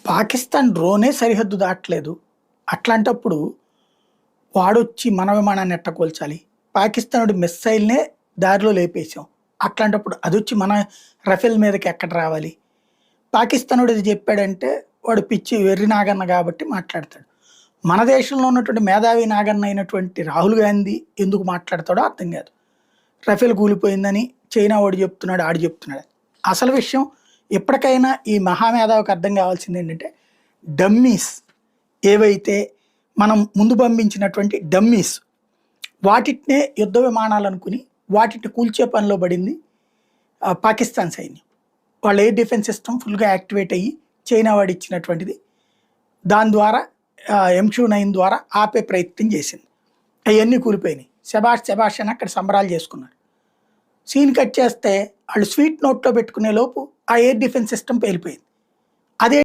పాకిస్తాన్ డ్రోనే సరిహద్దు దాటలేదు. అట్లాంటప్పుడు వాడొచ్చి మన విమానాన్ని ఎట్టకూల్చాలి? పాకిస్తానుడి మిస్సైల్‌నే దారిలో లేపేసాం. అట్లాంటప్పుడు అదొచ్చి మన రఫేల్ మీదకి ఎక్కడ రావాలి? పాకిస్తానోడు ఇది చెప్పాడంటే వాడు పిచ్చి వెర్రి నాగన్న కాబట్టి మాట్లాడతాడు. మన దేశంలో ఉన్నటువంటి మేధావి నాగన్న అయినటువంటి రాహుల్ గాంధీ ఎందుకు మాట్లాడతాడో అర్థం కాదు. రఫేల్ కూలిపోయిందని చైనా వాడు చెప్తున్నాడు, ఆడు చెప్తున్నాడు. అసలు విషయం ఎప్పటికైనా ఈ మహామేధావికి అర్థం కావాల్సింది ఏంటంటే డమ్మీస్ ఏవైతే మనం ముందు పంపించినటువంటి డమ్మీస్ వాటినే యుద్ధ విమానాలు అనుకుని వాటిని కూల్చే పనిలో పడింది పాకిస్తాన్ సైన్యం. వాళ్ళ ఎయిర్ డిఫెన్స్ సిస్టమ్ ఫుల్గా యాక్టివేట్ అయ్యి చైనా వాడు ఇచ్చినటువంటిది దాని ద్వారా MQ-9 ద్వారా ఆపే ప్రయత్నం చేసింది. అవన్నీ కూలిపోయినాయి. శబాష్ అని అక్కడ సంబరాలు చేసుకున్నారు. సీన్ కట్ చేస్తే వాళ్ళు స్వీట్ నోట్లో పెట్టుకునే లోపు ఆ ఎయిర్ డిఫెన్స్ సిస్టమ్ పేలిపోయింది. అదే